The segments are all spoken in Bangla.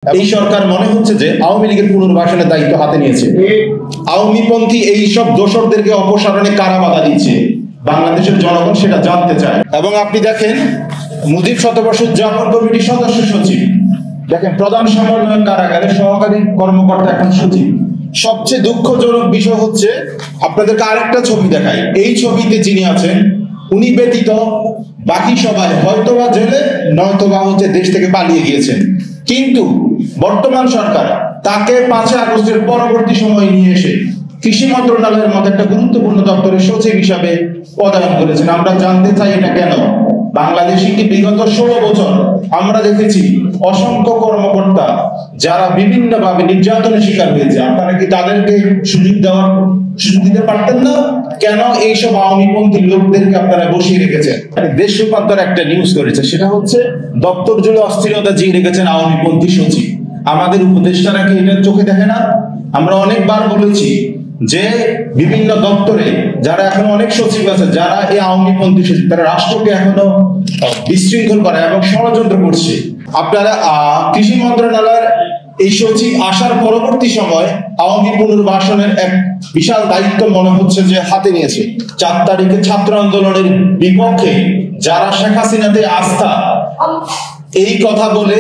এই সরকার মনে হচ্ছে যে আওয়ামী লীগের পুনর্বাসনের দায়িত্ব হাতে নিয়েছে। আওয়ামীপন্থী এই সব দোষরদেরকে অপসারণে কারা বাধা দিচ্ছে, বাংলাদেশের জনগণ সেটা জানতে চায়। এবং আপনি দেখেন মুজিব শতবর্ষ উদযাপন কমিটির সদস্য সচিব, দেখেন প্রধান সমন্বয়ক কারাগারে সহকারী কর্মকর্তা এখন সচিব। সবচেয়ে দুঃখজনক বিষয় হচ্ছে আপনাদেরকে আরেকটা ছবি দেখাই। এই ছবিতে যিনি আছেন উনি ব্যতীত বাকি সবাই হয়তোবা জেলে নয়তোবা হচ্ছে দেশ থেকে পালিয়ে গিয়েছেন, কিন্তু বর্তমান সরকার তাকে 5 আগস্টের পরবর্তী সময় নিয়ে এসে কৃষি মন্ত্রণালয়ের মতো একটা গুরুত্বপূর্ণ দপ্তরের সচিব হিসাবে পদায়ন করেছেন। আমরা জানতে চাই এটা কেন। বাংলাদেশে কি বিগত 16 বছর আমরা দেখেছি অসংখ্য কর্মকর্তা যারা বিভিন্নভাবে নির্যাতনের শিকার হয়েছে, আপনারা কি তাদেরকে সুযোগ দিতে পারতেন না? কেন এইসব আওয়ামীপন্থী লোকদেরকে আপনারা বসিয়ে রেখেছেন? দেশ রূপান্তর একটা নিউজ করেছে, সেটা হচ্ছে দপ্তর জুড়ে অস্থিরতা জিয়ে রেখেছেন আওয়ামীপন্থী সচিব। আমাদের উপদেষ্টারা কি এটা চোখে দেখে না? আমরা অনেকবার বলেছি যে বিভিন্ন দপ্তরে যারা এখন অনেক সচিব আছে, যারা এই আওয়ামীপন্থী সচিব, তারা রাষ্ট্রকে এখনো বিশৃঙ্খল করে এবং ষড়যন্ত্র করছে। আপনারা কৃষি মন্ত্রণালয়ের এই সচিব আসার পরবর্তী সময় আওয়ামী পুনর্বাসনের এক বিশাল দায়িত্ব মনে হচ্ছে যে হাতে নিয়েছে। 4 তারিখে ছাত্র আন্দোলনের বিপক্ষে যারা শেখ হাসিনাতে আস্থা, এই কথা বলে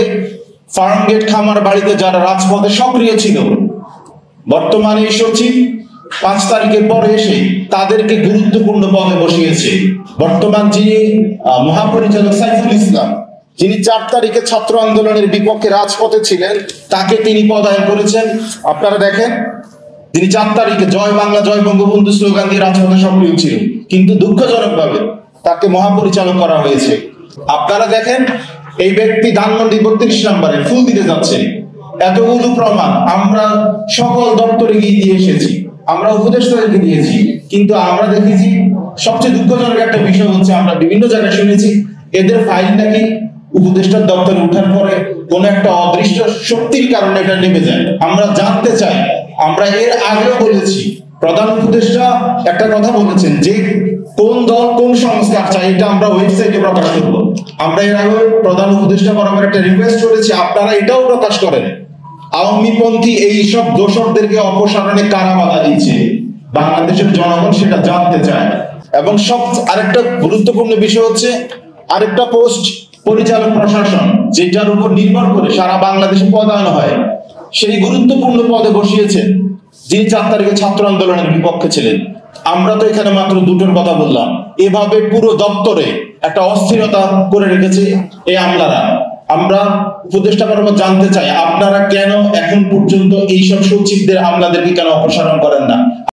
ফার্মগেট খামার বাড়িতে যারা রাজপথে সক্রিয় ছিল, বর্তমানে এই সচিব 5 তারিখের পরে এসে তাদেরকে গুরুত্বপূর্ণ পদে বসিয়েছে। বর্তমান যিনি মহাপরিচালক সাইফুল ইসলাম, যিনি 4 তারিখে ছাত্র আন্দোলনের বিপক্ষে রাজপথে ছিলেন, তাকে তিনি পদায়ন করেছেন। আপনারা দেখেন তিনি 4 তারিখে জয় বাংলা জয় বঙ্গবন্ধু স্লোগান দিয়ে রাজপথে সক্রিয় ছিল, কিন্তু দুঃখজনকভাবে তাকে মহাপরিচালক করা হয়েছে। আপনারা দেখেন এই ব্যক্তি ধানমন্ডি 32 নম্বরে ফুল দিতে যাচ্ছে। এতগুলো প্রমাণ আমরা সকল দপ্তরে গিয়ে দিয়ে এসেছি, আমরা উপদেষ্টাদেরকে দিয়েছি, কিন্তু আমরা দেখেছি সবচেয়ে দুঃখজনক একটা বিষয় হচ্ছে আমরা বিভিন্ন জায়গায় শুনেছি এদের ফাইল নাকি উপদেষ্টার দপ্তরে ওঠার পরে কোন একটা অদৃষ্ট শক্তির কারণে এটা নেমে যায়। আমরা জানতে চাই, আমরা এর আগেও বলেছি, প্রধান উপদেষ্টা একটা কথা বলেছেন যে কোন দল কোন সংস্কার চাই এটা আমরা ওয়েবসাইটে প্রকাশ করব। আমরা এর আগে প্রধান উপদেষ্টা বরাবর একটা রিকোয়েস্ট করেছি, আপনারা এটাও প্রকাশ করেন আওয়ামীপন্থী এই সব দোষরদেরকে অপসারণে কারা বাধা দিচ্ছে, বাংলাদেশের জনগণ সেটা জানতে চায়। এবং সব আরেকটা গুরুত্বপূর্ণ বিষয় হচ্ছে আরেকটা পোস্ট পরিচালক প্রশাসন, যেটার উপর নির্ভর করে সারা বাংলাদেশে পদায়ন হয়, সেই গুরুত্বপূর্ণ পদে বসিয়েছেন যিনি 4 তারিখে ছাত্র আন্দোলনের বিপক্ষে ছিলেন। আমরা তো এখানে মাত্র দুটোর কথা বললাম, এভাবে পুরো দপ্তরে একটা অস্থিরতা করে রেখেছে এই আমলারা। আমরা উপদেষ্টা বরাবর জানতে চাই, আপনারা কেন এখন পর্যন্ত এইসব সচিবদের আমলাদেরকে কেন অপসারণ করেন না?